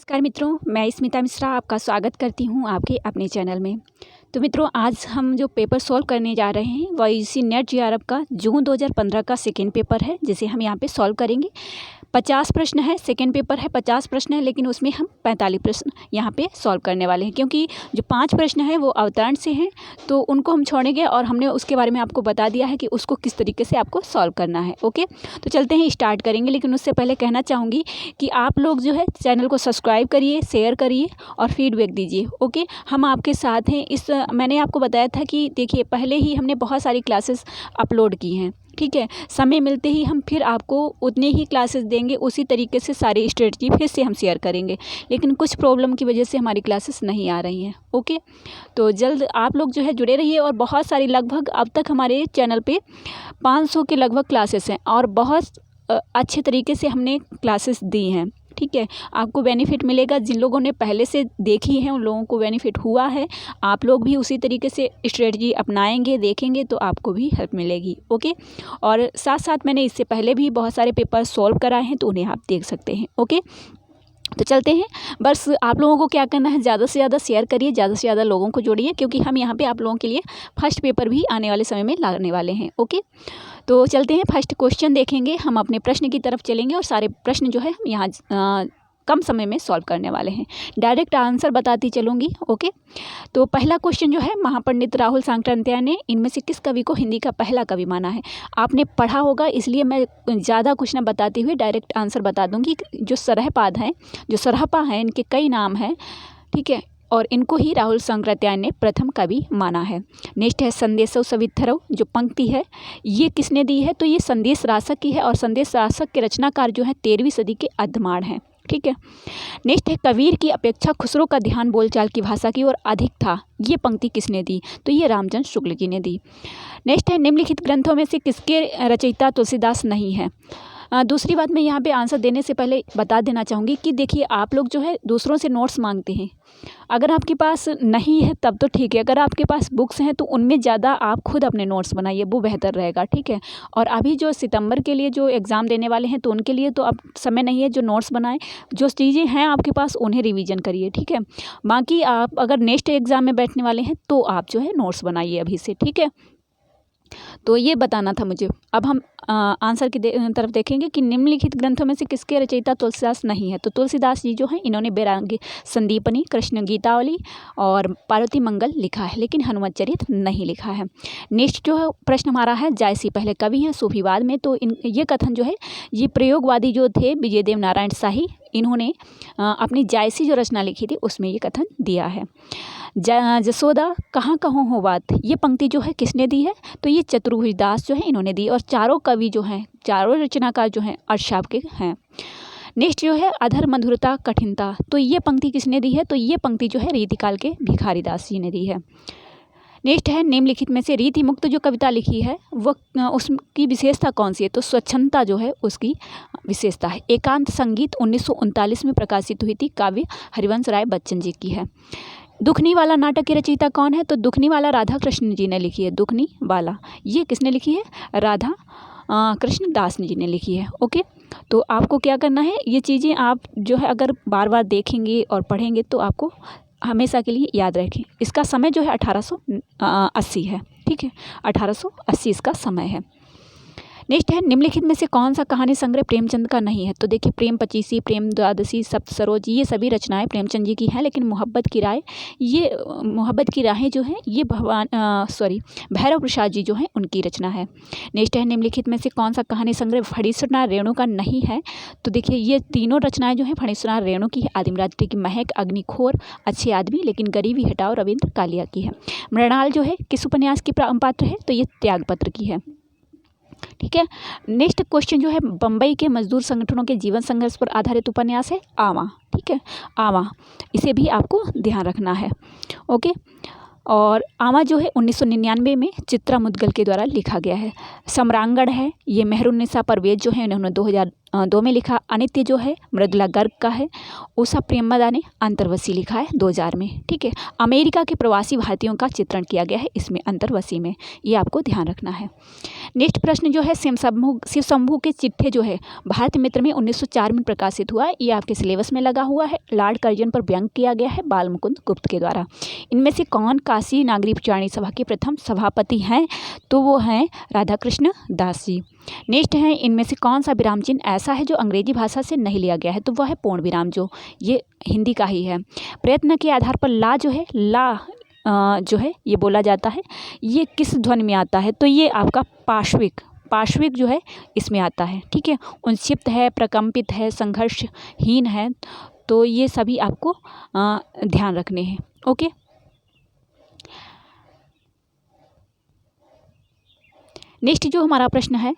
नमस्कार मित्रों, मैं स्मिता मिश्रा आपका स्वागत करती हूं आपके अपने चैनल में। तो मित्रों, आज हम जो पेपर सॉल्व करने जा रहे हैं वह यूजीसी नेट जेआरएफ का जून 2015 का सेकेंड पेपर है, जिसे हम यहां पे सॉल्व करेंगे। 50 प्रश्न है, सेकेंड पेपर है, 50 प्रश्न है, लेकिन उसमें हम 45 प्रश्न यहाँ पे सॉल्व करने वाले हैं, क्योंकि जो 5 प्रश्न है वो अवतरण से हैं, तो उनको हम छोड़ेंगे और हमने उसके बारे में आपको बता दिया है कि उसको किस तरीके से आपको सॉल्व करना है। ओके, तो चलते हैं, स्टार्ट करेंगे। लेकिन उससे पहले कहना चाहूँगी कि आप लोग जो है चैनल को सब्सक्राइब करिए, शेयर करिए और फीडबैक दीजिए। ओके, हम आपके साथ हैं। मैंने आपको बताया था कि देखिए, पहले ही हमने बहुत सारी क्लासेस अपलोड की हैं, ठीक है। समय मिलते ही हम फिर आपको उतने ही क्लासेस देंगे, उसी तरीके से सारी स्ट्रेटजी फिर से हम शेयर करेंगे, लेकिन कुछ प्रॉब्लम की वजह से हमारी क्लासेस नहीं आ रही हैं। ओके, तो जल्द आप लोग जो है जुड़े रहिए। और बहुत सारी, लगभग अब तक हमारे चैनल पे 500 के लगभग क्लासेस हैं और बहुत अच्छे तरीके से हमने क्लासेस दी हैं, ठीक है। आपको बेनिफिट मिलेगा। जिन लोगों ने पहले से देखी हैं उन लोगों को बेनिफिट हुआ है। आप लोग भी उसी तरीके से स्ट्रेटजी अपनाएंगे, देखेंगे, तो आपको भी हेल्प मिलेगी। ओके, और साथ साथ मैंने इससे पहले भी बहुत सारे पेपर सॉल्व कराए हैं, तो उन्हें आप देख सकते हैं। ओके, तो चलते हैं। बस आप लोगों को क्या करना है, ज़्यादा से ज़्यादा शेयर करिए, ज़्यादा से ज़्यादा लोगों को जोड़िए, क्योंकि हम यहाँ पे आप लोगों के लिए फर्स्ट पेपर भी आने वाले समय में लाने वाले हैं। ओके, तो चलते हैं, फर्स्ट क्वेश्चन देखेंगे। हम अपने प्रश्न की तरफ चलेंगे और सारे प्रश्न जो है हम यहाँ कम समय में सॉल्व करने वाले हैं। डायरेक्ट आंसर बताती चलूँगी। ओके, तो पहला क्वेश्चन जो है, महापंडित राहुल सांकृत्यायन ने इनमें से किस कवि को हिंदी का पहला कवि माना है? आपने पढ़ा होगा, इसलिए मैं ज़्यादा कुछ न बताते हुए डायरेक्ट आंसर बता दूंगी। जो सरहपाद हैं, जो सरहपा हैं, इनके कई नाम हैं, ठीक है, और इनको ही राहुल सांकृत्यायन ने प्रथम कवि माना है। नेक्स्ट है संदेशो सवित्थरौ। जो पंक्ति है ये किसने दी है? तो ये संदेश रासक की है, और संदेश रासक के रचनाकार जो है 13वीं सदी के अर्धमाण हैं, ठीक है। नेक्स्ट है कबीर की अपेक्षा खुसरो का ध्यान बोलचाल की भाषा की ओर अधिक था। ये पंक्ति किसने दी? तो ये रामचंद्र शुक्ल जी ने दी। नेक्स्ट है निम्नलिखित ग्रंथों में से किसके रचयिता तुलसीदास नहीं है? दूसरी बात, मैं यहाँ पे आंसर देने से पहले बता देना चाहूँगी कि देखिए, आप लोग जो है दूसरों से नोट्स मांगते हैं। अगर आपके पास नहीं है तब तो ठीक है, अगर आपके पास बुक्स हैं तो उनमें ज़्यादा आप खुद अपने नोट्स बनाइए, वो बेहतर रहेगा, ठीक है। और अभी जो सितंबर के लिए जो एग्ज़ाम देने वाले हैं, तो उनके लिए तो अब समय नहीं है जो नोट्स बनाएं। जो चीज़ें हैं आपके पास उन्हें रिवीजन करिए, ठीक है। बाकी आप अगर नेक्स्ट एग्ज़ाम में बैठने वाले हैं तो आप जो है नोट्स बनाइए अभी से, ठीक है। तो ये बताना था मुझे। अब हम आंसर की तरफ देखेंगे कि निम्नलिखित ग्रंथों में से किसके रचयिता तुलसीदास नहीं है? तो तुलसीदास जी जो हैं, इन्होंने बैरागी संदीपनी, कृष्ण गीतावली और पार्वती मंगल लिखा है, लेकिन हनुमत चरित नहीं लिखा है। नेक्स्ट जो है प्रश्न हमारा है, जायसी पहले कवि हैं सूफीवाद में। तो ये कथन जो है, ये प्रयोगवादी जो थे विजयदेव नारायण शाही, इन्होंने अपनी जायसी जो रचना लिखी थी उसमें ये कथन दिया है। जसोदा कहाँ कहाँ हो बात, ये पंक्ति जो है किसने दी है? तो ये चतुर्भुज दास जो है इन्होंने दी। और चारों कवि जो हैं, चारों रचनाकार जो हैं अर्शाप के हैं। नेक्स्ट जो है अधर मधुरता कठिनता, तो ये पंक्ति किसने दी है? तो ये पंक्ति जो है रीतिकाल के भिखारी दास जी ने दी है। नेक्स्ट है निम्नलिखित में से रीति मुक्त जो कविता लिखी है वो उसकी विशेषता कौन सी है? तो स्वच्छंदता जो है उसकी विशेषता है। एकांत संगीत 1939 में प्रकाशित हुई थी, काव्य हरिवंश राय बच्चन जी की है। दुखनी वाला नाटक की रचयिता कौन है? तो दुखनी वाला राधा कृष्ण जी ने लिखी है। दुखनी वाला ये किसने लिखी है? राधा कृष्ण दास जी ने लिखी है। ओके, तो आपको क्या करना है, ये चीज़ें आप जो है अगर बार बार देखेंगे और पढ़ेंगे तो आपको हमेशा के लिए याद रखें। इसका समय जो है 1880 है, ठीक है, 1880 इसका समय है। नेक्स्ट है निम्नलिखित में से कौन सा कहानी संग्रह प्रेमचंद का नहीं है? तो देखिए, प्रेम पचीसी, प्रेम द्वादशी, सप्त सरोज, ये सभी रचनाएं प्रेमचंद जी की हैं, लेकिन मोहब्बत की राहें जो हैं ये भैरव प्रसाद जी जो हैं उनकी रचना है। नेक्स्ट है निम्नलिखित में से कौन सा कहानी संग्रह फणीश्वरनाथ रेणु का नहीं है? तो देखिए, ये तीनों रचनाएं जो हैं फणीश्वरनाथ रेणु की है। आदिमरात्रि की महक, अग्निखोर, अच्छे आदमी लेकिन गरीबी हटाओ, रविंद्र कालिया की है। मृणाल जो है किस उपन्यास की पात्र है? तो ये त्यागपत्र की है, ठीक है। नेक्स्ट क्वेश्चन जो है, बम्बई के मजदूर संगठनों के जीवन संघर्ष पर आधारित उपन्यास है आवा, ठीक है, आवा, इसे भी आपको ध्यान रखना है। ओके, और आवा जो है 1999 में चित्रा मुद्गल के द्वारा लिखा गया है। सम्रांगण है, ये मेहरुन्निसा परवेज जो है इन्होंने 2 में लिखा अनित्य जो है मृदुला गर्ग का है। उषा प्रेमदा ने अंतर्वशी लिखा है 2000 में। ठीक है, अमेरिका के प्रवासी भारतीयों का चित्रण किया गया है इसमें अंतर्वशी में, ये आपको ध्यान रखना है। नेक्स्ट प्रश्न जो है शिव शंभू के चिट्ठे जो है भारत मित्र में 1904 में प्रकाशित हुआ है, ये आपके सिलेबस में लगा हुआ है। लॉर्ड कर्जन पर व्यंग किया गया है बाल मुकुंद गुप्त के द्वारा। इनमें से कौन काशी नागरिक उच्चारणी सभा के प्रथम सभापति हैं? तो वो हैं राधा कृष्ण दास जी। नेक्स्ट है इनमें से कौन सा विराम चिन्ह ऐसा है जो अंग्रेजी भाषा से नहीं लिया गया है? तो वह है पूर्ण विराम, जो ये हिंदी का ही है। प्रयत्न के आधार पर ला जो है जो है ये बोला जाता है, ये किस ध्वनि में आता है? तो ये आपका पार्श्विक जो है इसमें आता है। ठीक है, उनक्षिप्त है, प्रकम्पित है, संघर्षहीन है, तो ये सभी आपको ध्यान रखने हैं। ओके, नेक्स्ट जो हमारा प्रश्न है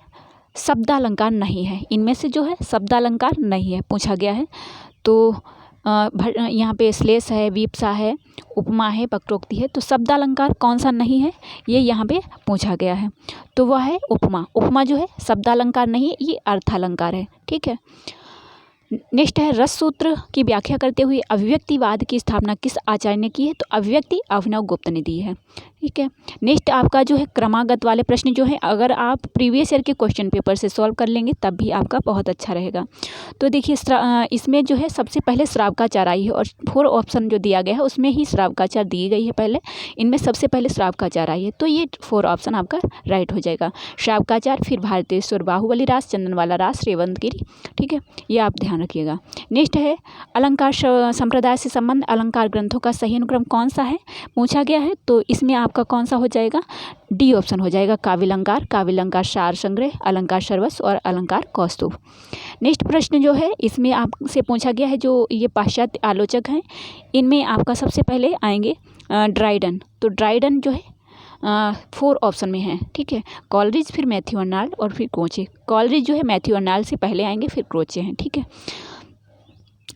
शब्दालंकार नहीं है, इनमें से जो है शब्दालंकार नहीं है पूछा गया है। तो यहाँ पे श्लेष है, विप्सा है, उपमा है, वक्रोक्ति है, तो शब्दालंकार कौन सा नहीं है ये यहाँ पे पूछा गया है, तो वह है उपमा। उपमा जो है शब्दालंकार नहीं है, ये अर्थालंकार है। ठीक है, नेक्स्ट है रस सूत्र की व्याख्या करते हुए अभिव्यक्तिवाद की स्थापना किस आचार्य ने की है? तो अभिव्यक्ति अभिनव गुप्त ने दी है। ठीक है, नेक्स्ट आपका जो है क्रमागत वाले प्रश्न जो है अगर आप प्रीवियस ईयर के क्वेश्चन पेपर से सॉल्व कर लेंगे तब भी आपका बहुत अच्छा रहेगा। तो देखिए इसमें जो है सबसे पहले श्रावकाचार आई है और 4 ऑप्शन जो दिया गया है उसमें ही श्रावकाचार दी गई है पहले, इनमें सबसे पहले श्रावकाचार आई है, तो ये 4 ऑप्शन आपका राइट हो जाएगा। श्रावकाचार, फिर भारतेश्वर, बाहुबली रास, चंदनवाला रास, रेवंतगिरी। ठीक है, ये आप ध्यान रखिएगा। नेक्स्ट है अलंकार संप्रदाय से संबंध अलंकार ग्रंथों का सही अनुक्रम कौन सा है पूछा गया है, तो इसमें आपका कौन सा हो जाएगा? डी ऑप्शन हो जाएगा, काव्यालंकार, सार संग्रह, अलंकार सर्वस्व और अलंकार कौस्तुभ। नेक्स्ट प्रश्न जो है इसमें आपसे पूछा गया है जो ये पाश्चात्य आलोचक हैं, इनमें आपका सबसे पहले आएंगे ड्राइडन। तो ड्राइडन जो है 4 ऑप्शन में है। ठीक है, कॉलरिज, फिर मैथ्यू अर्नाल्ड और फिर क्रोचे। कॉलरिज जो है मैथ्यू अर्नाल्ड से पहले आएंगे, फिर क्रोचे हैं। ठीक है,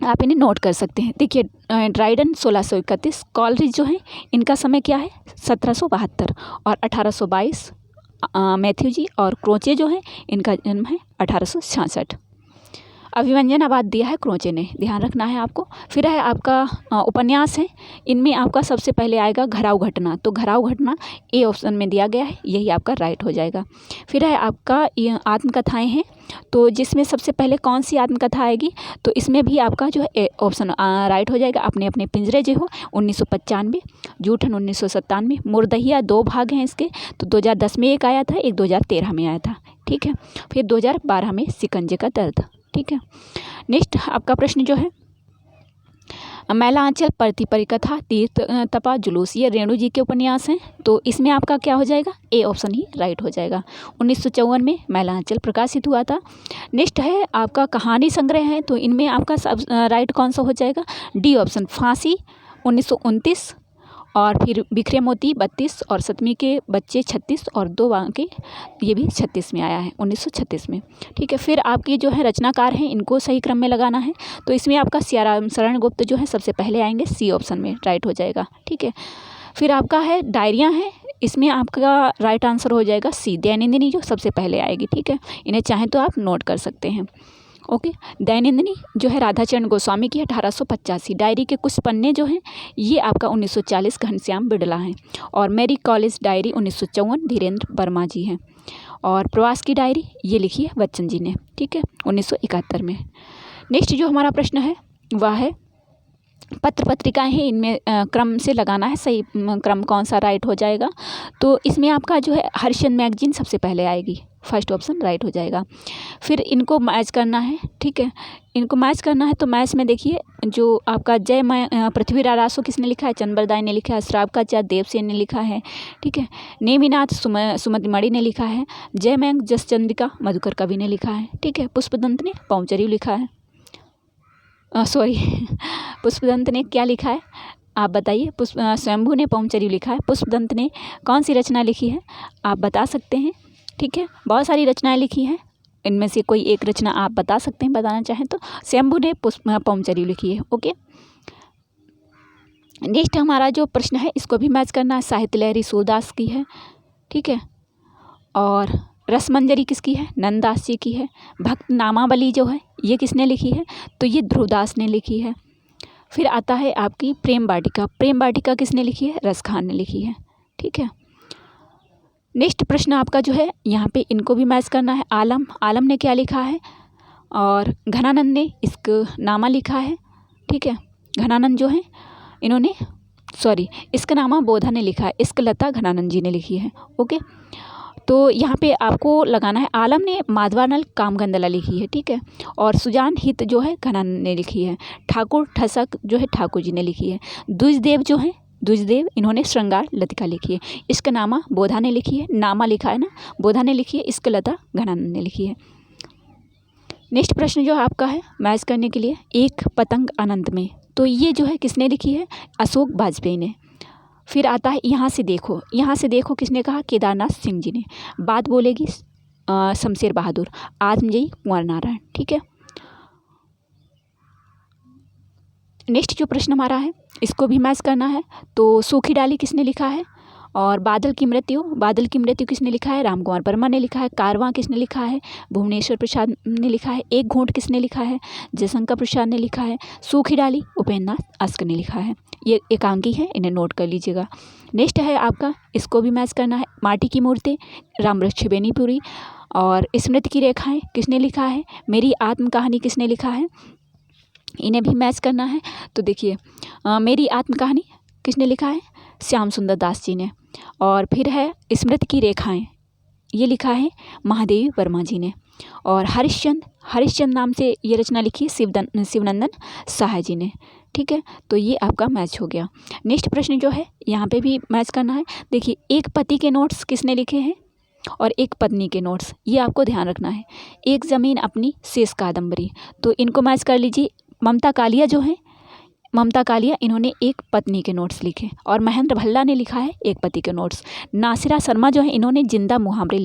आप इन्हें नोट कर सकते हैं। देखिए ड्राइडन 1631, कॉलरिज जो है इनका समय क्या है 1772 और 1822 मैथ्यू जी, और क्रोचे जो है इनका जन्म है 1866। अभिव्यंजनावाद दिया है क्रोचे ने, ध्यान रखना है आपको। फिर है आपका उपन्यास है, इनमें आपका सबसे पहले आएगा घराव घटना, तो घराव घटना ए ऑप्शन में दिया गया है, यही आपका राइट हो जाएगा। फिर है आपका आत्मकथाएं हैं, तो जिसमें सबसे पहले कौन सी आत्मकथा आएगी, तो इसमें भी आपका जो है ऑप्शन राइट हो जाएगा। अपने अपने पिंजरे जो हो 1995, जूठन 1997, मुर्दहिया 2 भाग हैं इसके, तो 2010 में एक आया था, एक 2013 में आया था। ठीक है, फिर 2012 में शिकंजे का दर्द। ठीक है, नेक्स्ट आपका प्रश्न जो है मैलांचल प्रति परिकथा तीर्थ तपा जुलूस, ये रेणु जी के उपन्यास हैं, तो इसमें आपका क्या हो जाएगा? ए ऑप्शन ही राइट हो जाएगा। 1954 में मैलांचल प्रकाशित हुआ था। नेक्स्ट है आपका कहानी संग्रह है, तो इनमें आपका सब राइट कौन सा हो जाएगा? डी ऑप्शन, फांसी 1929, और फिर बिखरे मोती 32, और सतमी के बच्चे 36, और 2 बांके ये भी 36 में आया है, 1936 में। ठीक है, फिर आपकी जो है रचनाकार हैं इनको सही क्रम में लगाना है, तो इसमें आपका सियाराम शरण गुप्त जो है सबसे पहले आएंगे, सी ऑप्शन में राइट हो जाएगा। ठीक है, फिर आपका है डायरियाँ हैं, इसमें आपका राइट आंसर हो जाएगा सी, दैनंदिनी जो सबसे पहले आएगी। ठीक है, इन्हें चाहें तो आप नोट कर सकते हैं। ओके, दैनंदिनी जो है राधाचरण गोस्वामी की 1885, डायरी के कुछ पन्ने जो हैं ये आपका 1940 घनश्याम बिड़ला हैं, और मेरी कॉलेज डायरी 1954 धीरेन्द्र वर्मा जी हैं, और प्रवास की डायरी ये लिखी है बच्चन जी ने। ठीक है, 1971 में। नेक्स्ट जो हमारा प्रश्न है वह है पत्र पत्रिकाएं हैं, इनमें क्रम से लगाना है, सही क्रम कौन सा राइट हो जाएगा, तो इसमें आपका जो है हर्षन मैगजीन सबसे पहले आएगी, फर्स्ट ऑप्शन राइट हो जाएगा। फिर इनको मैच करना है। ठीक है, इनको मैच करना है, तो मैच में देखिए जो आपका जय पृथ्वी रारासो किसने लिखा है? चंद्रबरदाई ने लिखा है। श्रावकाचार्य देवसेन ने लिखा है। ठीक है, नेमिनाथ सुमतिमणि ने लिखा है। जयमंग जसचंद्रिका मधुकर कवि ने लिखा है। ठीक है, पुष्पदंत ने पौंचरी लिखा है। पुष्पदंत ने क्या लिखा है आप बताइए? स्वयंभू ने पौंचरी लिखा है। पुष्पदंत ने कौन सी रचना लिखी है आप बता सकते हैं? ठीक है, बहुत सारी रचनाएं लिखी हैं, इनमें से कोई एक रचना आप बता सकते हैं, बताना चाहें तो। स्वयंभू ने पौंचरी लिखी है। ओके, नेक्स्ट हमारा जो प्रश्न है इसको भी मैच करना है, साहित्य लहरी सूरदास की है। ठीक है, और रसमंजरी किसकी है? नंददास जी की है। भक्त नामावली जो है ये किसने लिखी है? तो ये ध्रुवदास ने लिखी है। फिर आता है आपकी प्रेम वाटिका। प्रेम वाटिका किसने लिखी है? रसखान ने लिखी है। ठीक है। नेक्स्ट प्रश्न आपका जो है यहाँ पे इनको भी मैच करना है। आलम ने क्या लिखा है? और घनानंद ने इसका नामा लिखा है। ठीक है। घनानंद जो है इन्होंने इसका नामा बोधा ने लिखा है। इसका लता घनानंद जी ने लिखी है। ओके, तो यहाँ पे आपको लगाना है आलम ने माधवानल कामगंदला लिखी है। ठीक है। और सुजान हित जो है घनानंद ने लिखी है। ठाकुर ठसक जो है ठाकुर जी ने लिखी है। द्विजदेव जो है द्विजदेव इन्होंने श्रृंगार लतिका लिखी है। इसका नामा बोधा ने लिखी है। नामा लिखा है ना, बोधा ने लिखी है। इसका लता घनानंद ने लिखी है। नेक्स्ट प्रश्न जो आपका है मैच करने के लिए, एक पतंग अनंत में, तो ये जो है किसने लिखी है? अशोक वाजपेयी ने। फिर आता है यहाँ से देखो किसने कहा? केदारनाथ सिंह जी ने। बात बोलेगी शमशेर बहादुर। आत्मजयी कुंवर नारायण। ठीक है। नेक्स्ट जो प्रश्न हमारा है इसको भी मैच करना है। तो सूखी डाली किसने लिखा है? और बादल की मृत्यु किसने लिखा है? रामकुमार वर्मा ने लिखा है। कारवां किसने लिखा है? भुवनेश्वर प्रसाद ने लिखा है। एक घूंट किसने लिखा है? जयशंकर प्रसाद ने लिखा है। सूखी डाली उपेंद्रनाथ आस्कर ने लिखा है। ये एकांकी है, इन्हें नोट कर लीजिएगा। नेक्स्ट है आपका, इसको भी मैच करना है। माटी की मूर्ति रामवृक्ष बेनीपुरी। और स्मृति की रेखाएं किसने लिखा है? मेरी आत्म कहानी किसने लिखा है? इन्हें भी मैच करना है। तो देखिए मेरी आत्म कहानी किसने लिखा है? श्याम सुंदर दास जी ने। और फिर है स्मृति की रेखाएं, ये लिखा है महादेवी वर्मा जी ने। और हरिश्चंद्र नाम से ये रचना लिखी है शिवनंदन साहा जी ने। ठीक है। तो ये आपका मैच हो गया। नेक्स्ट प्रश्न जो है यहाँ पे भी मैच करना है। देखिए एक पति के नोट्स किसने लिखे हैं और एक पत्नी के नोट्स, ये आपको ध्यान रखना है। एक ज़मीन अपनी शेष कादम्बरी, तो इनको मैच कर लीजिए। ममता कालिया इन्होंने एक पत्नी के नोट्स लिखे। और महेंद्र भल्ला ने लिखा है एक पति के नोट्स। नासिरा शर्मा जो है इन्होंने जिंदा मुहावरे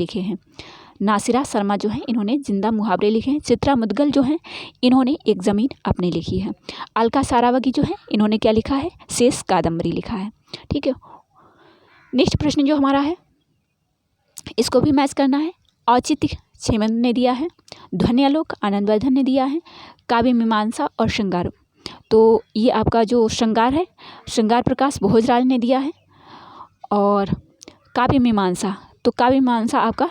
लिखे हैं। चित्रा मुदगल जो है इन्होंने एक ज़मीन अपनी लिखी है। अलका सारावगी जो है इन्होंने क्या लिखा है? शेष कादम्बरी लिखा है। ठीक है। नेक्स्ट प्रश्न जो हमारा है इसको भी मैच करना है। औचित्य छेमंत ने दिया है। ध्वन्यालोक आनंदवर्धन ने दिया है। काव्य मीमांसा और श्रृंगार, तो ये आपका जो श्रृंगार है श्रृंगार प्रकाश भोजराज ने दिया है। और काव्य मीमांसा आपका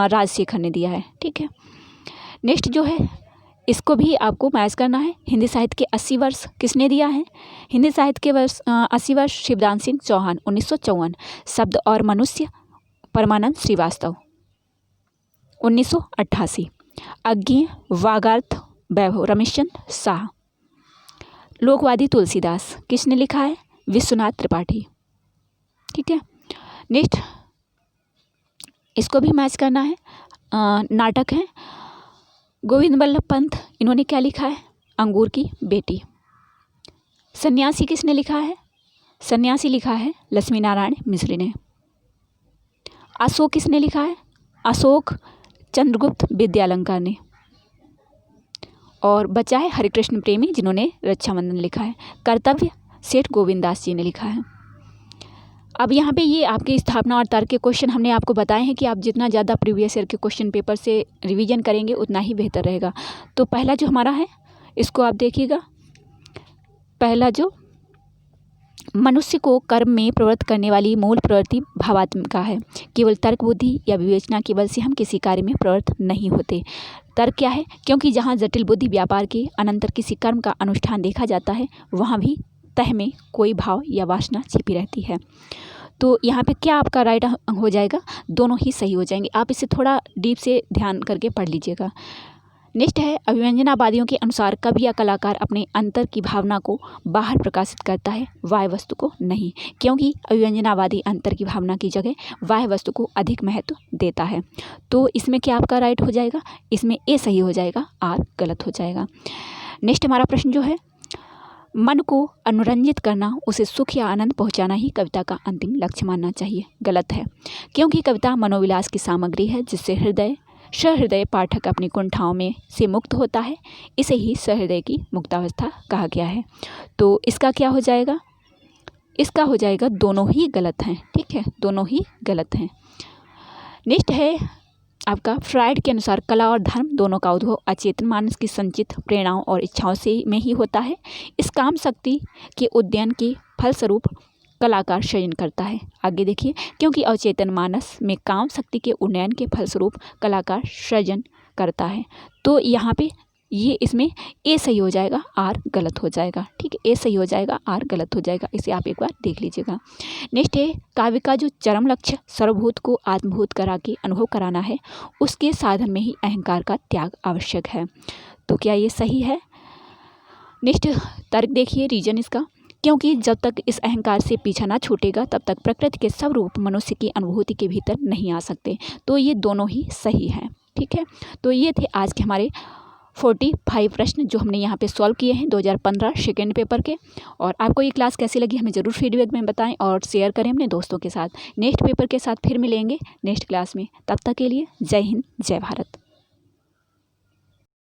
राजशेखर ने दिया है। ठीक है। नेक्स्ट जो है इसको भी आपको मैच करना है। हिंदी साहित्य के 80 वर्ष किसने दिया है? हिंदी साहित्य के 80 वर्ष शिवदान सिंह चौहान 1954। शब्द और मनुष्य परमानंद श्रीवास्तव 1988। अज्ञेय वागार्थ वैभव रमेशचंद्र शाह। लोकवादी तुलसीदास किसने लिखा है? विश्वनाथ त्रिपाठी। ठीक है। नेक्स्ट इसको भी मैच करना है। नाटक है गोविंद बल्लभ पंत, इन्होंने क्या लिखा है? अंगूर की बेटी। सन्यासी किसने लिखा है? सन्यासी लिखा है लक्ष्मी नारायण मिश्र ने। अशोक किसने लिखा है? अशोक चंद्रगुप्त विद्यालंकार ने। और बचा है हरिकृष्ण प्रेमी जिन्होंने रक्षाबंधन लिखा है। कर्तव्य सेठ गोविंद दास जी ने लिखा है। अब यहाँ पे ये आपके स्थापना और तर्क के क्वेश्चन हमने आपको बताए हैं कि आप जितना ज़्यादा प्रीवियस ईयर के क्वेश्चन पेपर से रिवीजन करेंगे उतना ही बेहतर रहेगा। तो पहला जो हमारा है इसको आप देखिएगा। पहला जो मनुष्य को कर्म में प्रवृत्त करने वाली मूल प्रवृत्ति भावात्मिका है। केवल तर्क बुद्धि या विवेचना के बल से हम किसी कार्य में प्रवृत्त नहीं होते। तर्क क्या है? क्योंकि जहाँ जटिल बुद्धि व्यापार के अनंतर किसी कर्म का अनुष्ठान देखा जाता है वहाँ भी तह में कोई भाव या वासना छिपी रहती है। तो यहाँ पे क्या आपका राइट हो जाएगा? दोनों ही सही हो जाएंगे। आप इसे थोड़ा डीप से ध्यान करके पढ़ लीजिएगा। नेक्स्ट है अभिव्यंजनावादियों के अनुसार कवि या कलाकार अपने अंतर की भावना को बाहर प्रकाशित करता है, बाह्य वस्तु को नहीं, क्योंकि अभिव्यंजनावादी अंतर की भावना की जगह बाह्य वस्तु को अधिक महत्व देता है। तो इसमें क्या आपका राइट हो जाएगा? इसमें ए सही हो जाएगा, आर गलत हो जाएगा। नेक्स्ट हमारा प्रश्न जो है, मन को अनुरंजित करना, उसे सुख या आनंद पहुंचाना ही कविता का अंतिम लक्ष्य मानना चाहिए। गलत है, क्योंकि कविता मनोविलास की सामग्री है जिससे सहृदय पाठक अपनी कुंठाओं में से मुक्त होता है। इसे ही सहृदय की मुक्तावस्था कहा गया है। तो इसका क्या हो जाएगा? इसका हो जाएगा दोनों ही गलत हैं। ठीक है, दोनों ही गलत हैं। नेक्स्ट है आपका फ्राइड के अनुसार कला और धर्म दोनों का उद्भव अचेतन मानस की संचित प्रेरणाओं और इच्छाओं से में ही होता है। इस काम शक्ति के उद्यन के फलस्वरूप कलाकार सृजन करता है। आगे देखिए, क्योंकि अचेतन मानस में काम शक्ति के उन्नयन के फलस्वरूप कलाकार सृजन करता है, तो यहाँ पे ये इसमें ए सही हो जाएगा, आर गलत हो जाएगा। ठीक है, ए सही हो जाएगा, आर गलत हो जाएगा। इसे आप एक बार देख लीजिएगा। नेक्स्ट है, काव्य का जो चरम लक्ष्य सर्वभूत को आत्मभूत करा के अनुभव कराना है, उसके साधन में ही अहंकार का त्याग आवश्यक है। तो क्या ये सही है? नेक्स्ट तर्क देखिए, रीजन इसका, क्योंकि जब तक इस अहंकार से पीछा ना छूटेगा तब तक प्रकृति के सब रूप मनुष्य की अनुभूति के भीतर नहीं आ सकते। तो ये दोनों ही सही हैं। ठीक है, तो ये थे आज के हमारे 45 प्रश्न जो हमने यहाँ पे सॉल्व किए हैं 2015 सेकेंड पेपर के। और आपको ये क्लास कैसी लगी हमें ज़रूर फीडबैक में बताएं और शेयर करें अपने दोस्तों के साथ। नेक्स्ट पेपर के साथ फिर मिलेंगे नेक्स्ट क्लास में। तब तक के लिए जय हिंद, जय भारत।